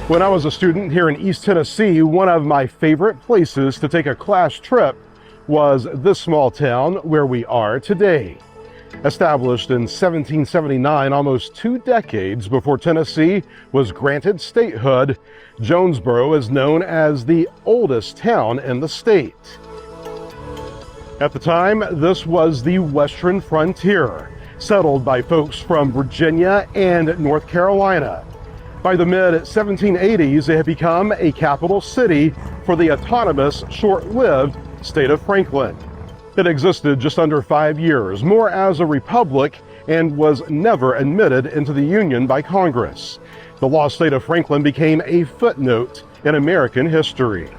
When I was a student here in East Tennessee, one of my favorite places to take a class trip was this small town where we are today. Established in 1779, almost 2 decades before Tennessee was granted statehood, Jonesborough is known as the oldest town in the state. At the time, this was the western frontier, settled by folks from Virginia and North Carolina. By the mid-1780s, it had become a capital city for the autonomous, short-lived state of Franklin. It existed just under 5 years, more as a republic, and was never admitted into the Union by Congress. The lost state of Franklin became a footnote in American history.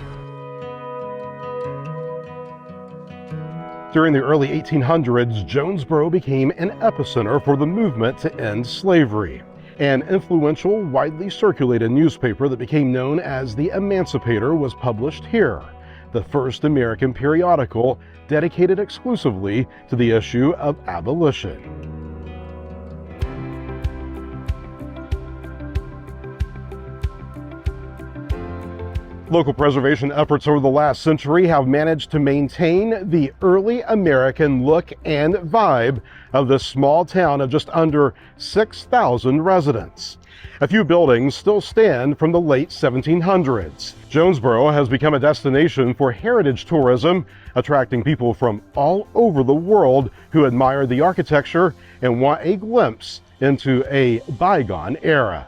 During the early 1800s, Jonesborough became an epicenter for the movement to end slavery. An influential, widely circulated newspaper that became known as the Emancipator was published here, the first American periodical dedicated exclusively to the issue of abolition. Local preservation efforts over the last century have managed to maintain the early American look and vibe of this small town of just under 6,000 residents. A few buildings still stand from the late 1700s. Jonesborough has become a destination for heritage tourism, attracting people from all over the world who admire the architecture and want a glimpse into a bygone era.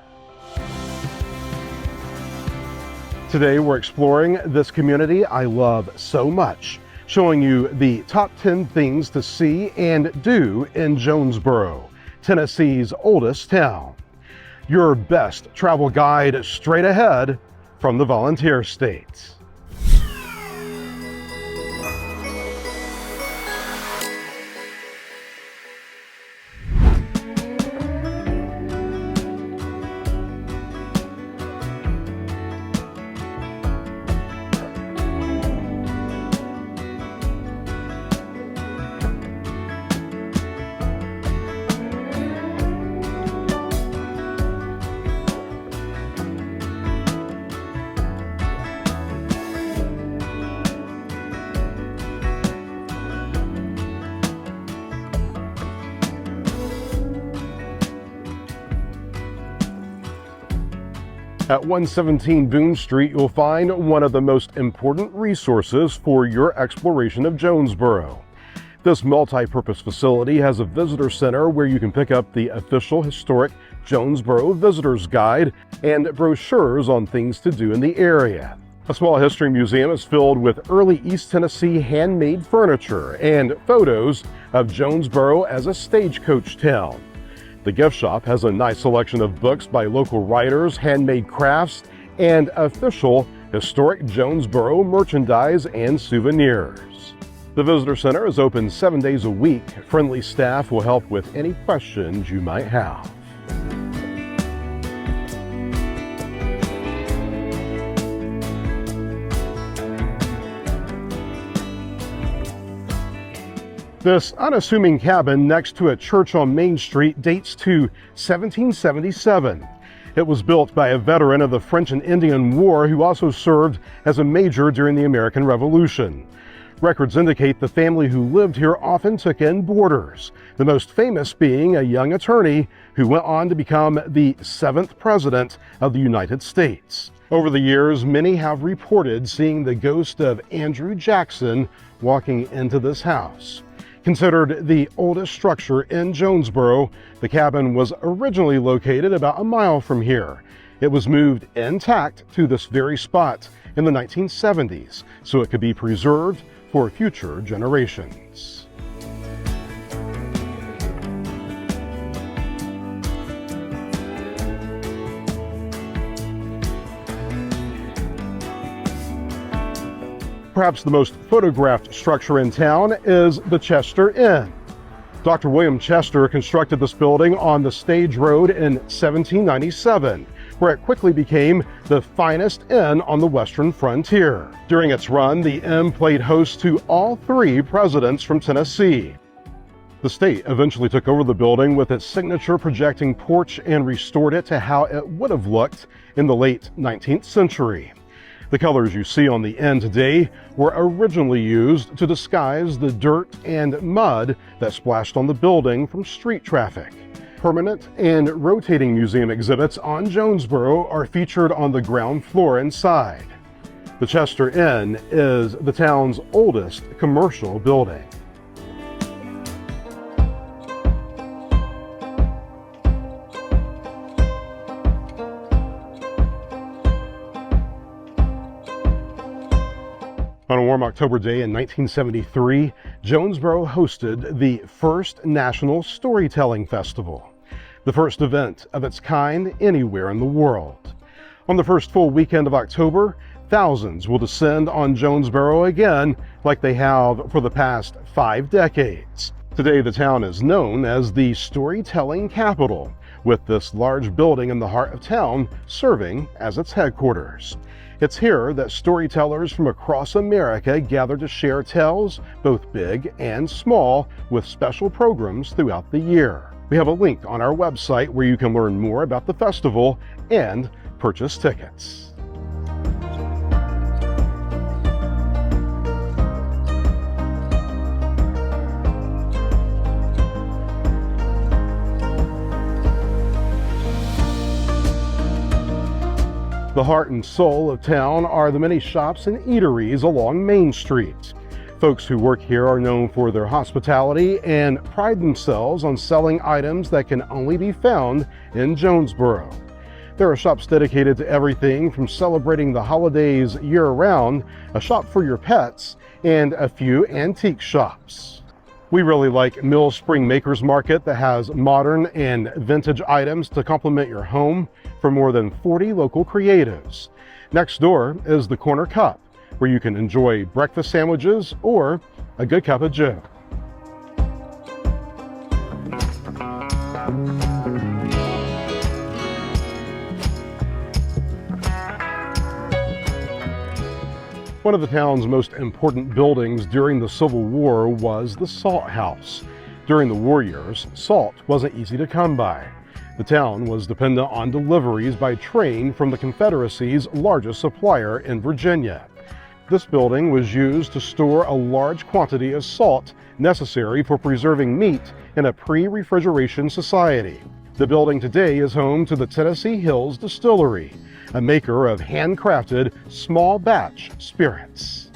Today we're exploring this community I love so much, showing you the top 10 things to see and do in Jonesborough, Tennessee's oldest town. Your best travel guide straight ahead from the Volunteer State. At 117 Boone Street, you'll find one of the most important resources for your exploration of Jonesborough. This multi-purpose facility has a visitor center where you can pick up the official historic Jonesborough Visitor's Guide and brochures on things to do in the area. A small history museum is filled with early East Tennessee handmade furniture and photos of Jonesborough as a stagecoach town. The gift shop has a nice selection of books by local writers, handmade crafts, and official historic Jonesborough merchandise and souvenirs. The Visitor Center is open 7 days a week. Friendly staff will help with any questions you might have. This unassuming cabin next to a church on Main Street dates to 1777. It was built by a veteran of the French and Indian War who also served as a major during the American Revolution. Records indicate the family who lived here often took in boarders, the most famous being a young attorney who went on to become the 7th President of the United States. Over the years, many have reported seeing the ghost of Andrew Jackson walking into this house. Considered the oldest structure in Jonesborough, the cabin was originally located about a mile from here. It was moved intact to this very spot in the 1970s, so it could be preserved for future generations. Perhaps the most photographed structure in town is the Chester Inn. Dr. William Chester constructed this building on the Stage Road in 1797, where it quickly became the finest inn on the western frontier. During its run, the inn played host to all 3 presidents from Tennessee. The state eventually took over the building with its signature projecting porch and restored it to how it would have looked in the late 19th century. The colors you see on the end today were originally used to disguise the dirt and mud that splashed on the building from street traffic. Permanent and rotating museum exhibits on Jonesborough are featured on the ground floor inside. The Chester Inn is the town's oldest commercial building. On a warm October day in 1973, Jonesborough hosted the first National Storytelling Festival, the first event of its kind anywhere in the world. On the first full weekend of October, thousands will descend on Jonesborough again like they have for the past 5 decades. Today, the town is known as the storytelling capital, with this large building in the heart of town serving as its headquarters. It's here that storytellers from across America gather to share tales, both big and small, with special programs throughout the year. We have a link on our website where you can learn more about the festival and purchase tickets. The heart and soul of town are the many shops and eateries along Main Street. Folks who work here are known for their hospitality and pride themselves on selling items that can only be found in Jonesborough. There are shops dedicated to everything from celebrating the holidays year-round, a shop for your pets, and a few antique shops. We really like Mill Spring Makers Market that has modern and vintage items to complement your home from more than 40 local creatives. Next door is the Corner Cup, where you can enjoy breakfast sandwiches or a good cup of joe. One of the town's most important buildings during the Civil War was the Salt House. During the war years, salt wasn't easy to come by. The town was dependent on deliveries by train from the Confederacy's largest supplier in Virginia. This building was used to store a large quantity of salt necessary for preserving meat in a pre-refrigeration society. The building today is home to the Tennessee Hills Distillery, a maker of handcrafted small batch spirits.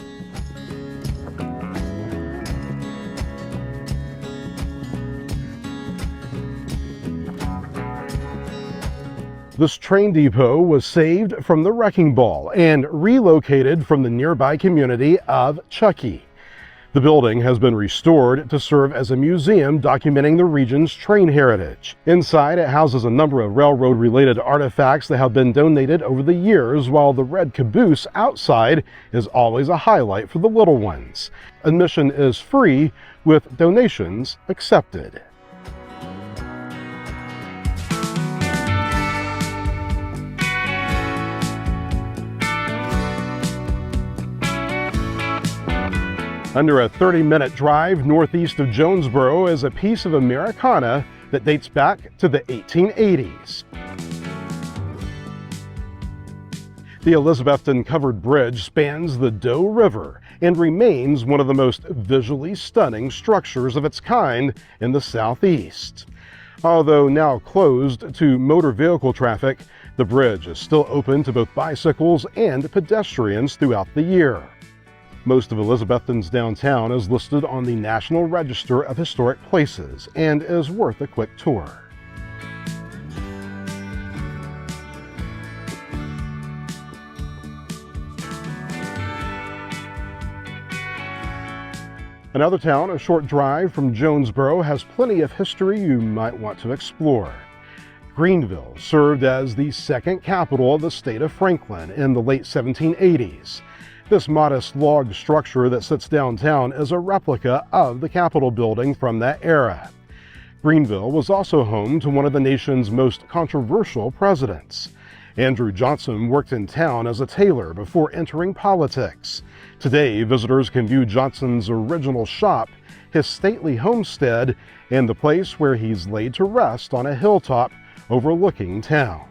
This train depot was saved from the wrecking ball and relocated from the nearby community of Chuckey. The building has been restored to serve as a museum documenting the region's train heritage. Inside, it houses a number of railroad-related artifacts that have been donated over the years, while the red caboose outside is always a highlight for the little ones. Admission is free, with donations accepted. Under a 30-minute drive northeast of Jonesborough is a piece of Americana that dates back to the 1880s. The Elizabethton covered bridge spans the Doe River and remains one of the most visually stunning structures of its kind in the southeast. Although now closed to motor vehicle traffic, the bridge is still open to both bicycles and pedestrians throughout the year. Most of Elizabethton's downtown is listed on the National Register of Historic Places and is worth a quick tour. Another town a short drive from Jonesborough has plenty of history you might want to explore. Greenville served as the second capital of the state of Franklin in the late 1780s. This modest log structure that sits downtown is a replica of the Capitol building from that era. Greenville was also home to one of the nation's most controversial presidents. Andrew Johnson worked in town as a tailor before entering politics. Today, visitors can view Johnson's original shop, his stately homestead, and the place where he's laid to rest on a hilltop overlooking town.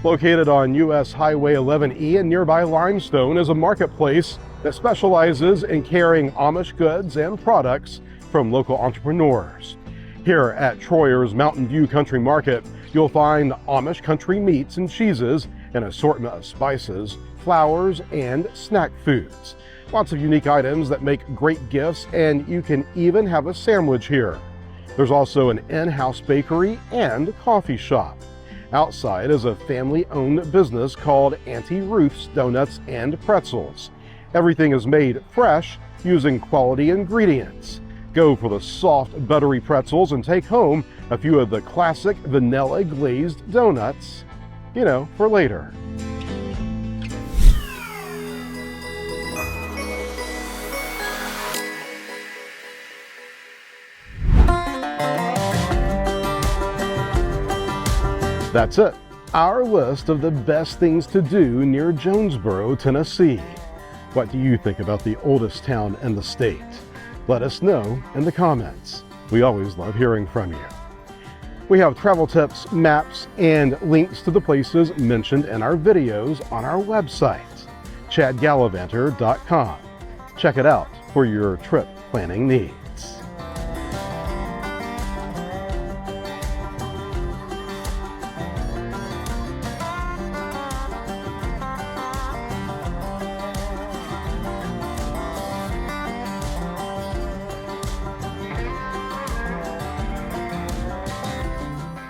Located on US Highway 11E in nearby Limestone is a marketplace that specializes in carrying Amish goods and products from local entrepreneurs. Here at Troyer's Mountain View Country Market, you'll find Amish country meats and cheeses, an assortment of spices, flours, and snack foods. Lots of unique items that make great gifts, and you can even have a sandwich here. There's also an in-house bakery and coffee shop. Outside is a family-owned business called Auntie Ruth's Donuts and Pretzels. Everything is made fresh using quality ingredients. Go for the soft, buttery pretzels and take home a few of the classic vanilla glazed donuts, for later. That's it, our list of the best things to do near Jonesborough, Tennessee. What do you think about the oldest town in the state? Let us know in the comments. We always love hearing from you. We have travel tips, maps, and links to the places mentioned in our videos on our website, ChadGallivanter.com. Check it out for your trip planning needs.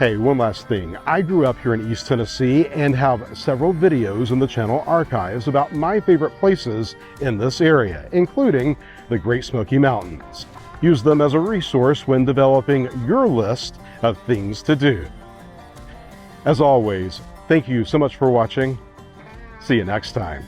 Hey, one last thing. I grew up here in East Tennessee and have several videos in the channel archives about my favorite places in this area, including the Great Smoky Mountains. Use them as a resource when developing your list of things to do. As always, thank you so much for watching. See you next time.